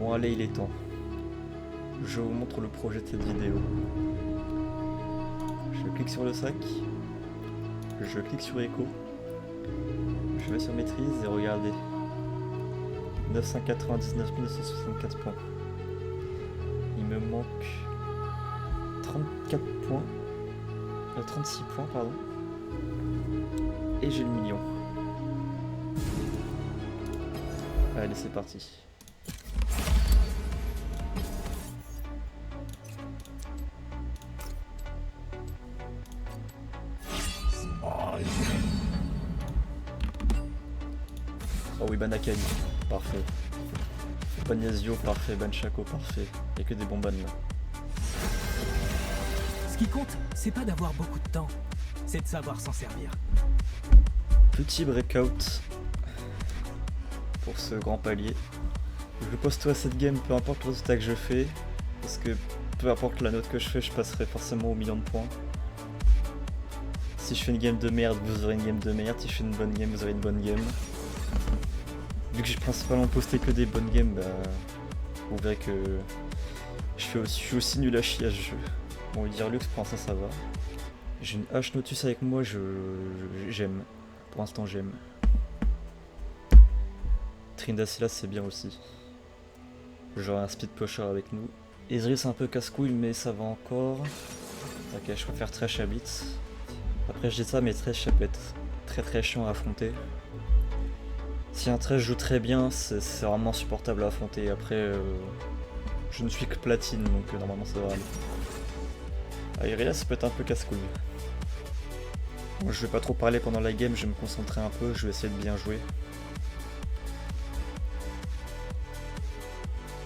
Bon allez, il est temps. Je vous montre le projet de cette vidéo. Je clique sur le sac. Je clique sur Echo. Je vais sur maîtrise et regardez. 999 964 points. Il me manque 34 points. 36 points, pardon. Et j'ai le million. Allez, c'est parti. Oh oui, Banakani, parfait. Bagnasio, parfait. Banchako, parfait. Y'a que des bons bannes là. Ce qui compte, c'est pas d'avoir beaucoup de temps, c'est de savoir s'en servir. Petit breakout pour ce grand palier. Je poste à cette game, peu importe le résultat que je fais, parce que peu importe la note que je fais, je passerai forcément au million de points. Si je fais une game de merde, vous aurez une game de merde. Si je fais une bonne game, vous aurez une bonne game. Vu que j'ai principalement posté que des bonnes games, bah, vous verrez que je suis aussi nul à chier à ce jeu. Bon, dire luxe, pour l'instant ça va. J'ai une H Notus avec moi, j'aime. Pour l'instant j'aime. Trindacilla c'est bien aussi. J'aurai un speed pusher avec nous. Ezreal c'est un peu casse-couille mais ça va encore. Ok, je préfère Thresh à Blitz. Après je dis ça mais Thresh ça peut être très chiant à affronter. Si un Thresh joue très bien, c'est vraiment supportable à affronter. Après je ne suis que platine donc normalement ça va aller. Irelia ça peut être un peu casse-couille. Bon, je vais pas trop parler pendant la game, je vais me concentrer un peu, je vais essayer de bien jouer.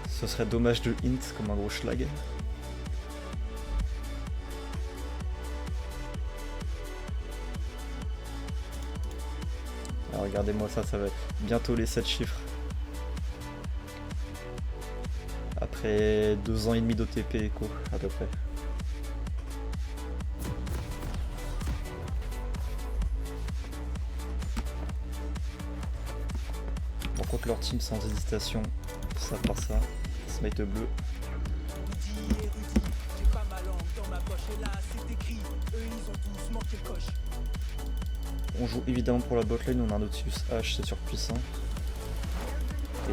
Ce serait dommage de int comme un gros schlag. Alors regardez-moi ça, ça va être bientôt les 7 chiffres. Après 2 ans et demi d'OTP Echo, à peu près. Par contre leur team sans hésitation, ça part ça. Smite bleu. On joue évidemment pour la botlane, on a un Nautilus H, c'est surpuissant.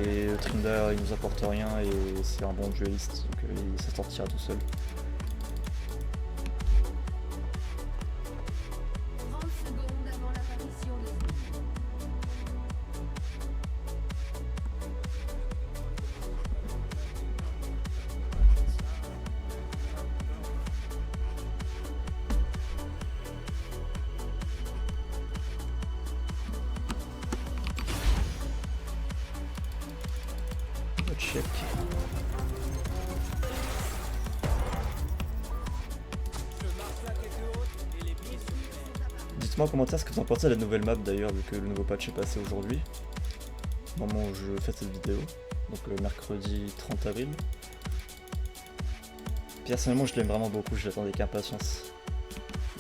Et Trinda il nous apporte rien et c'est un bon dueliste, donc il s'en sortira tout seul. Check. Dites-moi en commentaire ce que vous en pensez de la nouvelle map d'ailleurs, vu que le nouveau patch est passé aujourd'hui, au moment où je fais cette vidéo, donc le mercredi 30 avril. Personnellement je l'aime vraiment beaucoup, je l'attends avec impatience.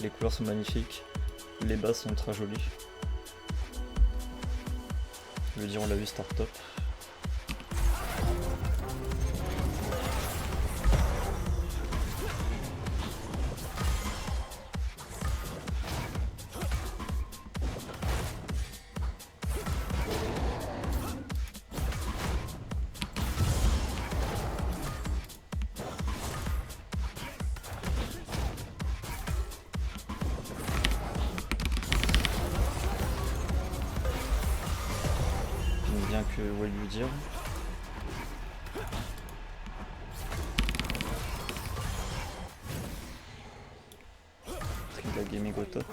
Les couleurs sont magnifiques, les bases sont ultra jolies. Je veux dire on l'a vu start top. Bien que ouais lui dire. Trinda Gaming au top.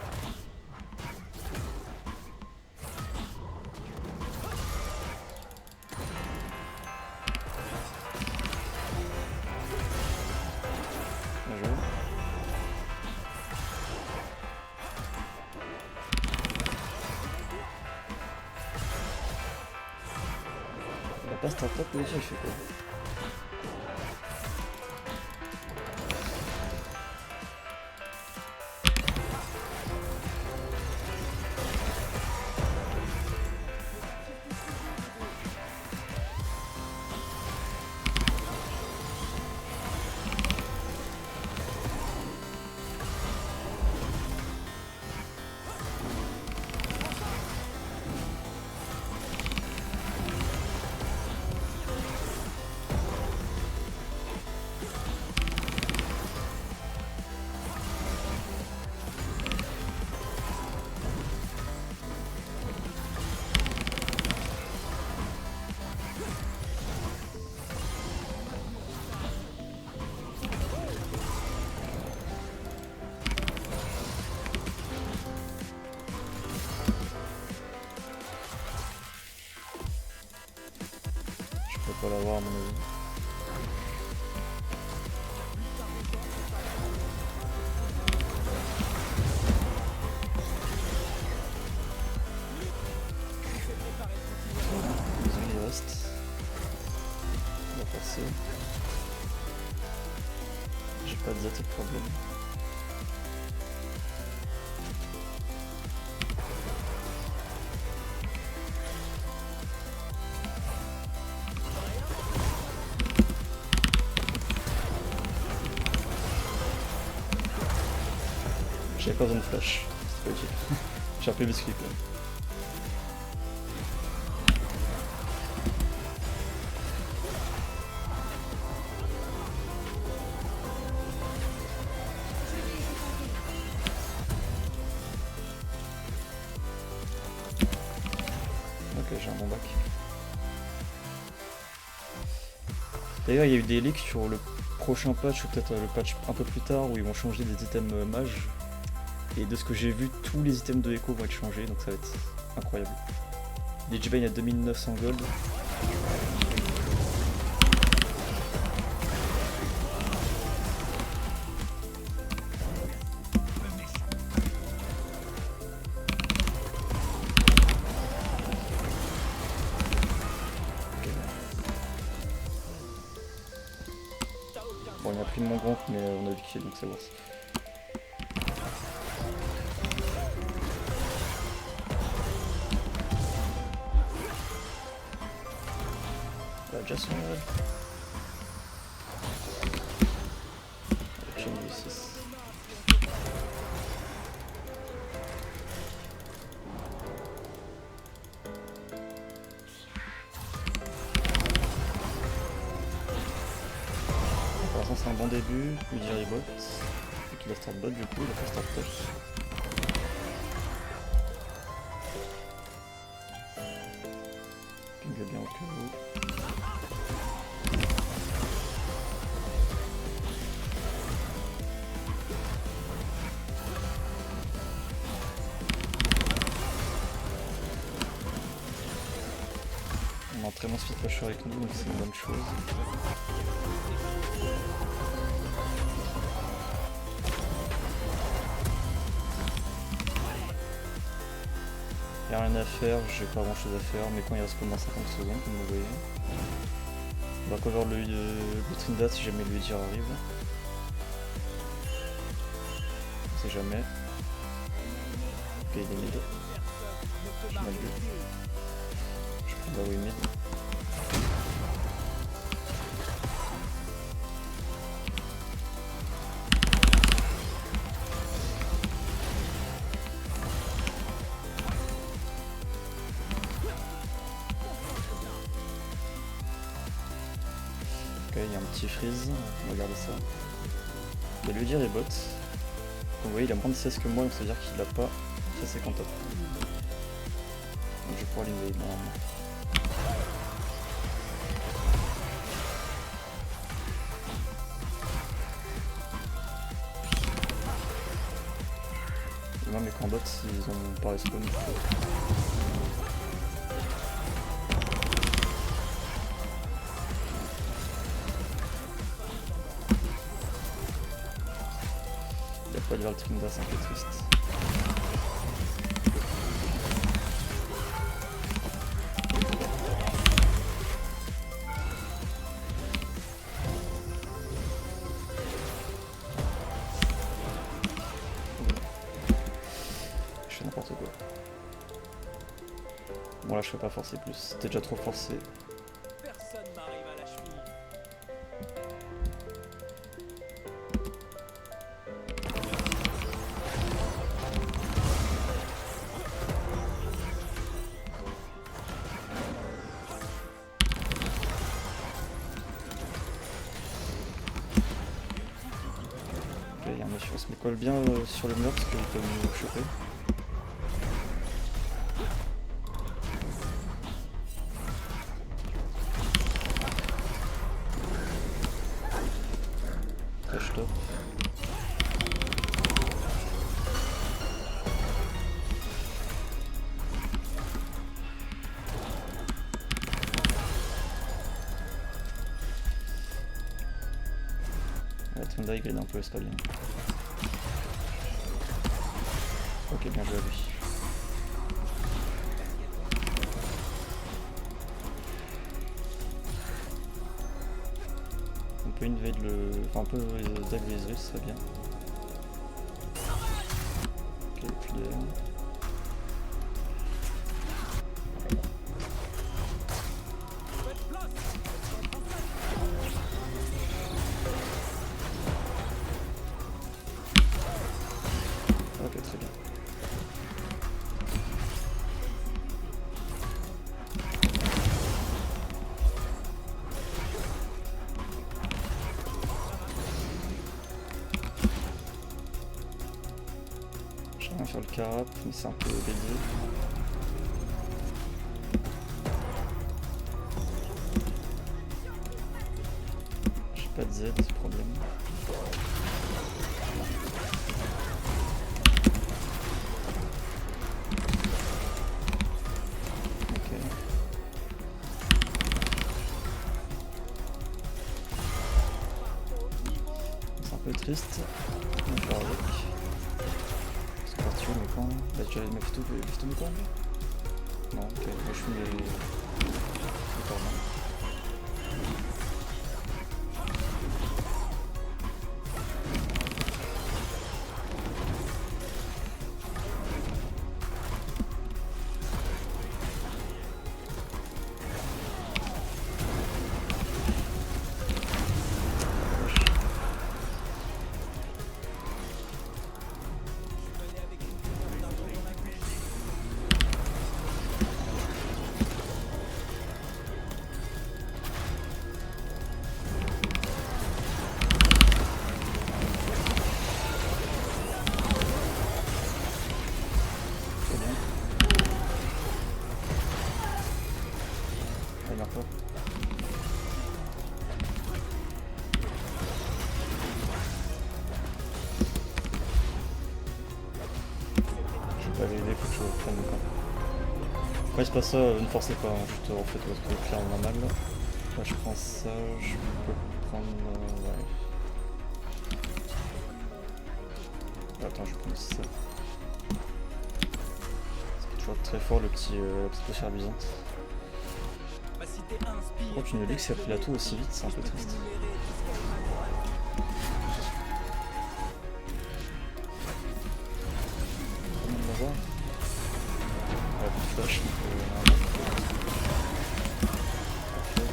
Bien joué. Il va pas start up déjà, il fait quoi? mon avis. Il reste. On va forcer. J'ai pas de Z problème. J'avais pas besoin de flash, c'est pas utile. J'ai un peu biscuit quoi. Ok, j'ai un bon bac. D'ailleurs, il y a eu des leaks sur le prochain patch, ou peut-être le patch un peu plus tard, où ils vont changer des items mages. Et de ce que j'ai vu, tous les items de Echo vont être changés, donc ça va être incroyable. Lichbane à 2900 gold. Bon, il a pris mon grand, mais on a vu qu'il est donc c'est worse. Jason, chaîne du 6. Pour l'instant c'est un bon début, lui dire les bots, et qu'il a start bot du coup, il a pas start top. Ping va bien au cas où. On a très bon speed pusher avec nous, donc c'est une bonne chose. Il n'y a rien à faire, j'ai pas grand chose à faire, mais quand il reste pendant 50 secondes, comme vous voyez. On va cover le Trinidad si jamais le Udyr arrive. On sait jamais. Ok, il est mid. Je m'en vais. Je prends la way mid. Ok, il y a un petit freeze, on va regarder ça. Il va lui dire les bots. Comme vous voyez, il a moins de 16 que moi, donc ça veut dire qu'il a pas fait 50 top. Donc je vais pouvoir l'invade normalement. Et moi mes camps bots, ils ont pas respawn. Il a pas de vers le Trinidad, c'est un peu triste. Je fais n'importe quoi. Bon là je fais pas forcer plus, c'était déjà trop forcé. Personne m'arrive à la cheville. Ok, il y a un monsieur, on se met colle bien sur le mur parce qu'il peut nous choper. Trash top. La Tunda il glide un peu, c'est pas bien. Ok, bien joué à lui. On peut invade le... Enfin, on peut tag les Ezreal, ce serait bien. Ok, plus de... Ok, très bien. J'aimerais bien faire le carap, mais c'est un peu bélier. J'ai pas de Z, c'est problème. Ok. C'est un peu triste. On va faire avec. C'est parti où, mais quand? Bah, tu as les Mephisto mais quand lui? Non, ok, moi je fume les cornes. Je vais pas l'aider, faut que je prenne le camp. Ouais, c'est pas ça, ne forcez pas, hein, juste refaites votre clair normal là. Là je prends ça, je peux prendre... ouais. Attends, je prends ça. C'est toujours très fort le petit potion amusante. Oh, tu ne dis que ça pris la tour aussi vite, c'est un peu triste. On va voir. Ouais, plus de flash, donc parfait.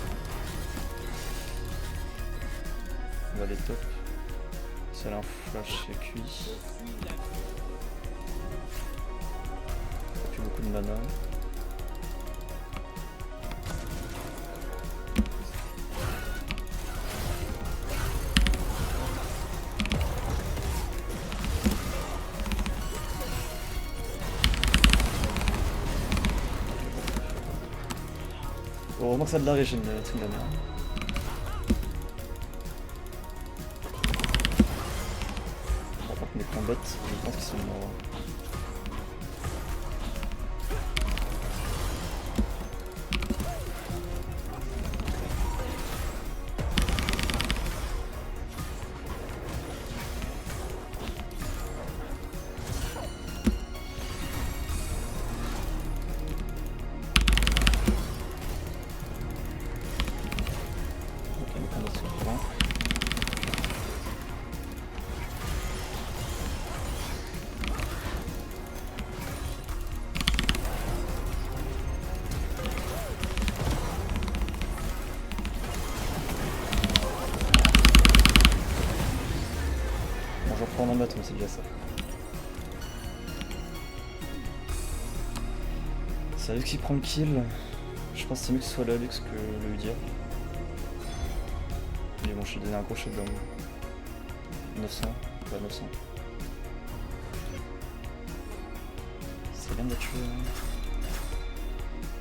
On va les top. Si elle a un flash, c'est cuit. Plus beaucoup de mana. Heureusement que ça a de la régène, tout la merde. Par contre, mes combats, je pense qu'ils sont morts. Je reprends en maths, mais c'est déjà ça. C'est Alux qui prend le kill. Je pense que c'est mieux que ce soit l'Alux que le Udyr. Mais bon, je lui ai donné un gros shutdown. 900, pas 900. C'est bien de la tuer.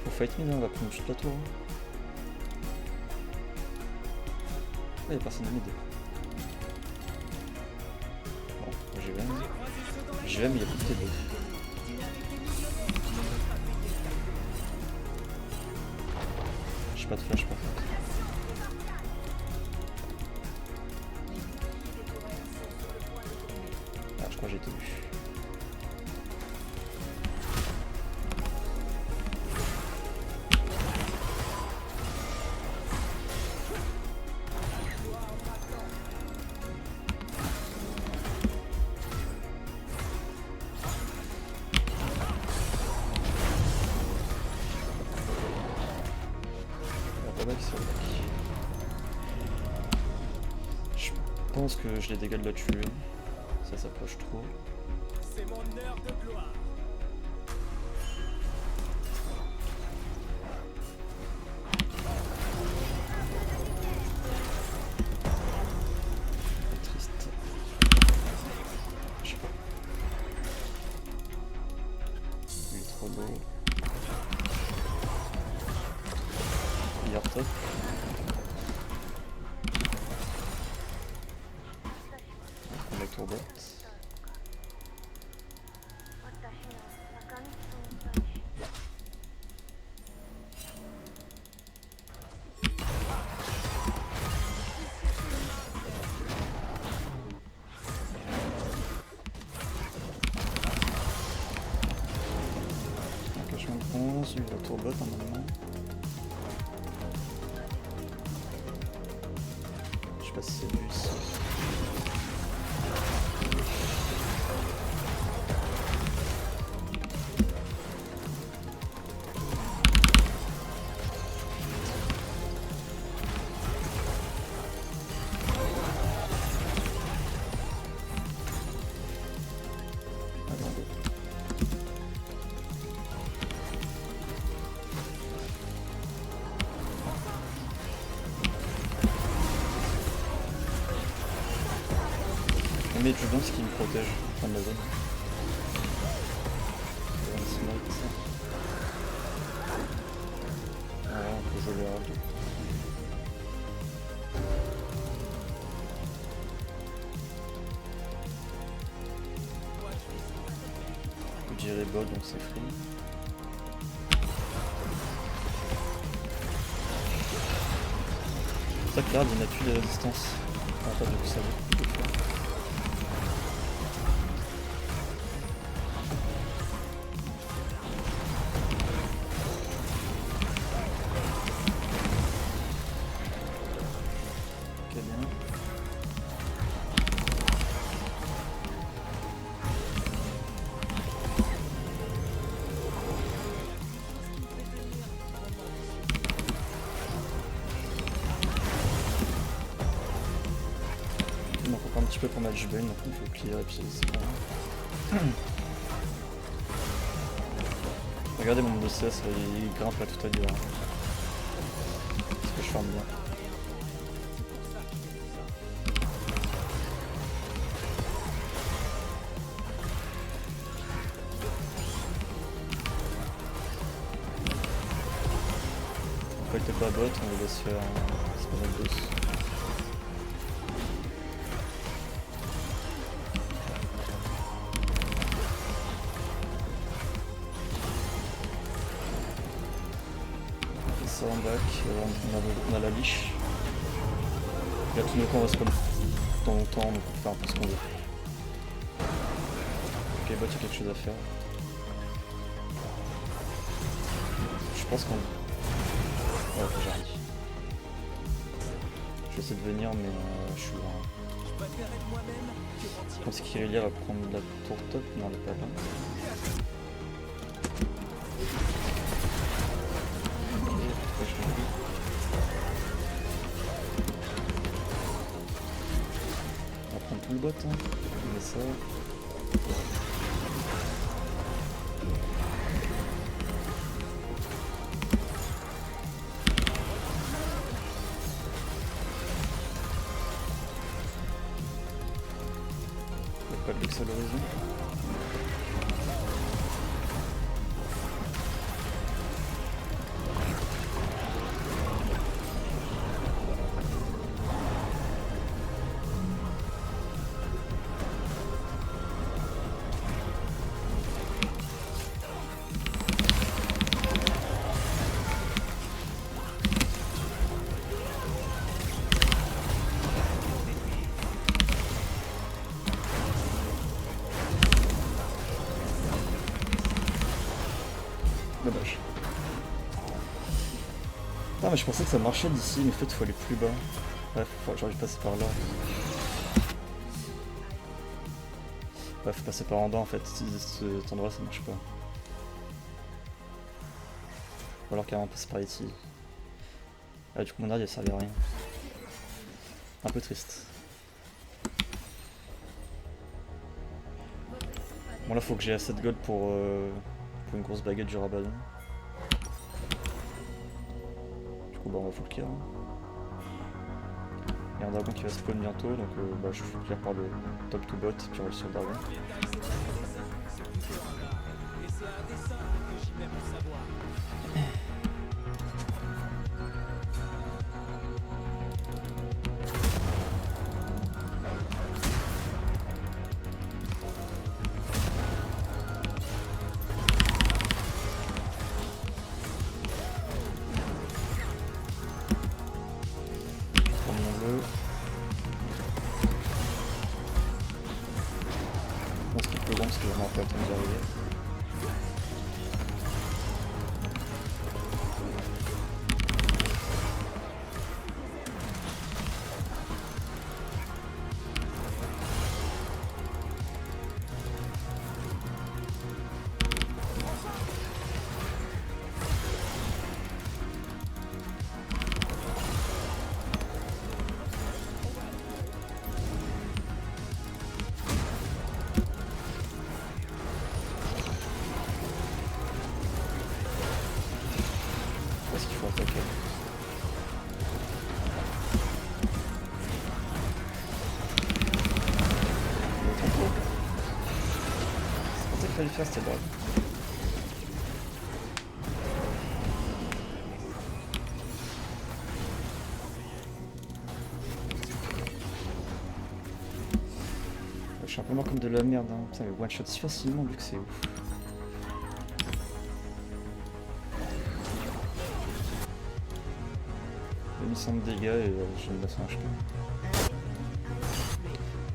Faut fight mid, hein, on va prendre toute la tour. Ah, y'a personne à mid. Bon, j'y vais. J'y vais, mais y'a plus de T2. J'ai pas de flash par contre. fois j'ai tenu. Je pense que je les dégâts de la tuer. Ça s'approche trop. C'est mon heure de gloire. Triste. Je sais pas. Il est trop beau. Il est top. On met Tourbot. Encachement de 11, lui il a Tourbot normalement. Je sais pas si c'est lui ici. Mais je pense qu'il me protège en la zone. Voilà, on peut jouer le herald. On peut gérer bot donc c'est free. C'est ça que l'herald il n'a plus de résistance. Ah, pas depuis ça. Il manque encore un petit peu pour match Bane, donc il faut clear et puis c'est pas grave. Regardez mon de CS, il grimpe là tout à l'heure. Parce que je farm bien. On fait pas bot, on les laisse faire c'est pas mal boss. Ça en back, on a la liche. Là tous nos camps restent comme dans longtemps, donc on peut faire un peu ce qu'on veut. Ok, bot il y a quelque chose à faire. Je pense qu'on... Ouais, faut que j'arrive. Je vais essayer de venir mais je suis loin. Je pense qu'Irelia va prendre la tour top, non elle est pas là. On va prendre tout le bot, hein. On met ça. Il n'y a pas de luxe à l'horizon. Ah mais je pensais que ça marchait d'ici, mais en fait il faut aller plus bas. Bref, j'aurais dû passer par là. Ouais, faut passer par en bas en fait, cet endroit ça marche pas. Ou alors carrément passer par ici. Ah du coup mon arme il servait à rien. Un peu triste. Bon là faut que j'ai assez de gold pour une grosse baguette du Rabadon. Du coup bah on va full care. Il y a un dragon qui va spawn bientôt donc bah, je full care par le top to bot puis on va sur le dragon. On skip le grand parce que j'en ai pas le temps d'y arriver. Est-ce qu'il faut attaquer? C'est pour ça qu'il fallait faire cette balle. Je suis un peu mort comme de la merde, hein. Putain, mais one shot si facilement vu que c'est ouf. J'ai mis 100 de dégâts et j'ai mis 900 HP.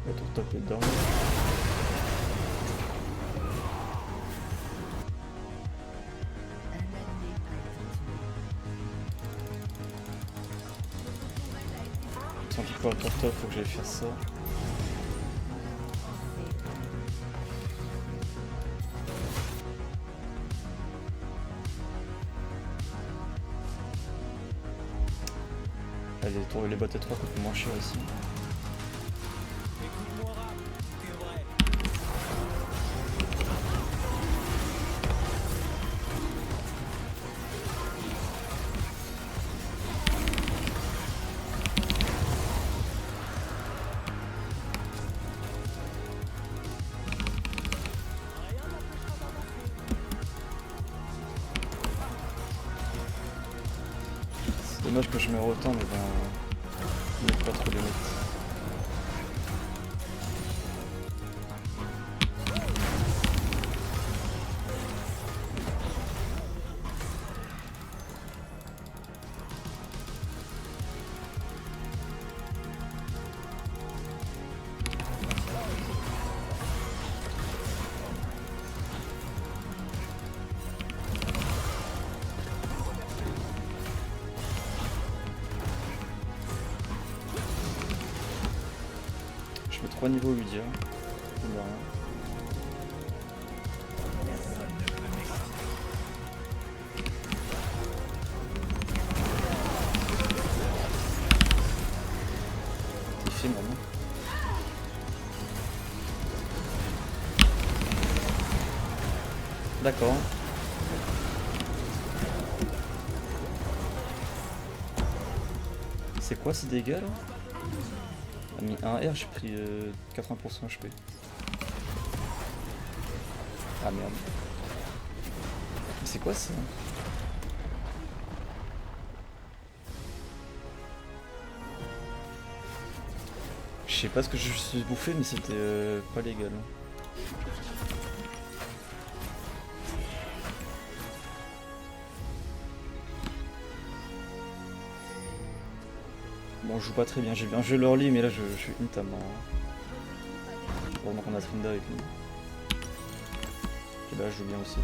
Le tour top est down. Tant pis pour le tour top, faut que j'aille faire ça. Allez, les bottes et 3 coûtent moins cher ici. C'est dommage que je meurs autant, mais bon, il n'y a pas trop de limite. Je fais 3 niveaux Ludia. Il fait maintenant. D'accord. C'est quoi ces dégâts là? J'ai mis un R, j'ai pris 80% HP. Ah merde. Mais c'est quoi ça? Je sais pas ce que je suis bouffé, mais c'était pas légal. Bon, je joue pas très bien, j'ai bien joué l'early, mais là je suis int à mort. Heureusement qu'on a Trinda avec nous. Et là je joue bien aussi.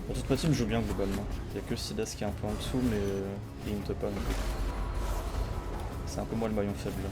Bon, toute ma team joue bien globalement. Il n'y a que Silas qui est un peu en dessous, mais il ne pas non plus. C'est un peu moi le maillon faible là.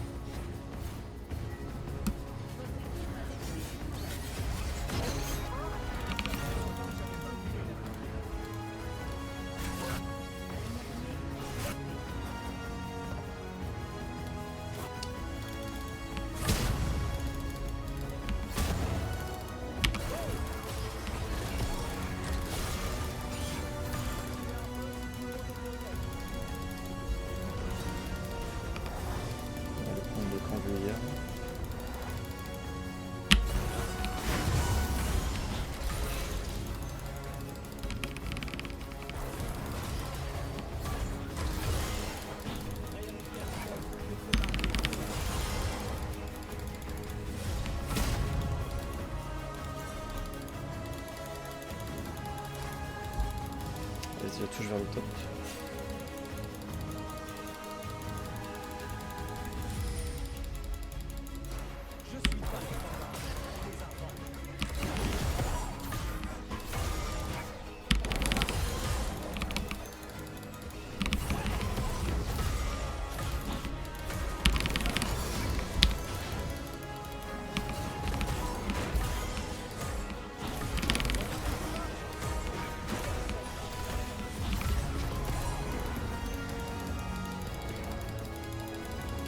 Vas-y, touche vers le top.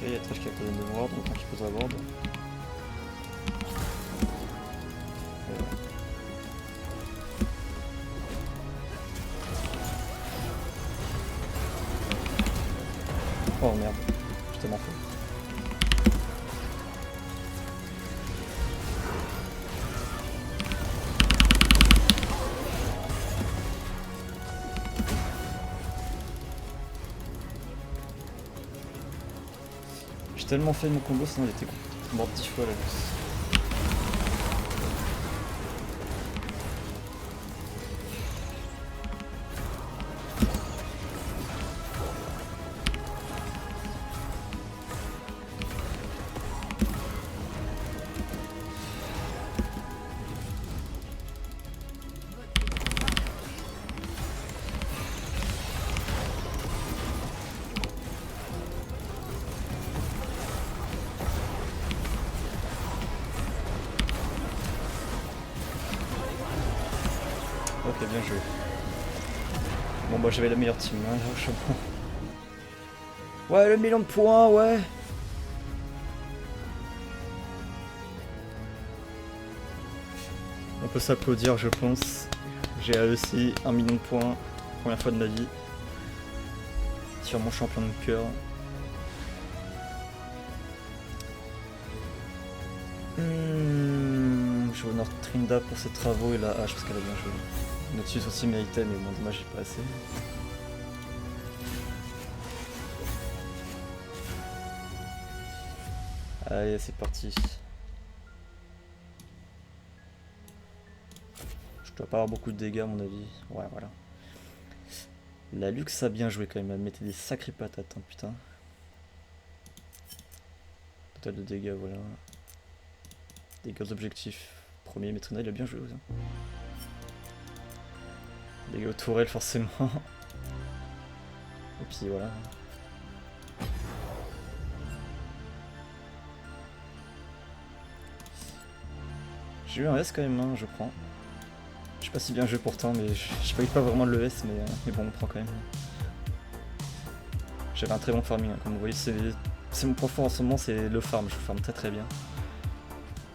Il y a Trash qui a côté de ward, donc qui posera ward. Oh merde, je t'ai manqué. J'ai tellement fait mon combo, sinon il était mort 10 fois la luxe. Ok, bien joué. Bon bah j'avais la meilleure team, hein, franchement. Ouais, le million de points, ouais. On peut s'applaudir, je pense. J'ai réussi 1 million de points, première fois de ma vie. Sur mon champion de cœur. Je veux North Trinda pour ses travaux et la hache parce qu'elle a bien joué. Notus aussi méritait, mais bon, dommage, j'ai pas assez. Allez, c'est parti. Je dois pas avoir beaucoup de dégâts à mon avis. Ouais, voilà. La Luxe a bien joué quand même, elle mettait des sacrées patates, hein, putain. Total de dégâts, voilà. Dégâts objectifs. Premier, Metrina, il a bien joué aussi. Dégâts aux tourelles, forcément. Et puis voilà. J'ai eu un S quand même, hein, je prends. Je sais pas si bien joué pourtant, mais je paye pas vraiment le S, mais bon, on prend quand même. J'avais un très bon farming, hein, comme vous voyez, c'est mon point fort en ce moment, c'est le farm, je farm très très bien.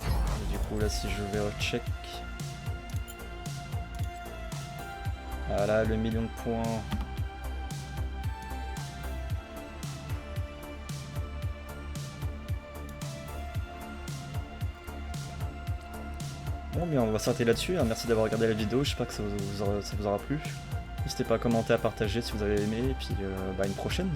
Et du coup là, si je vais au check... Voilà, le million de points. Bon, bien, on va s'arrêter là-dessus. Hein. Merci d'avoir regardé la vidéo. J'espère que ça vous aura plu. N'hésitez pas à commenter, à partager si vous avez aimé. Et puis, à une prochaine.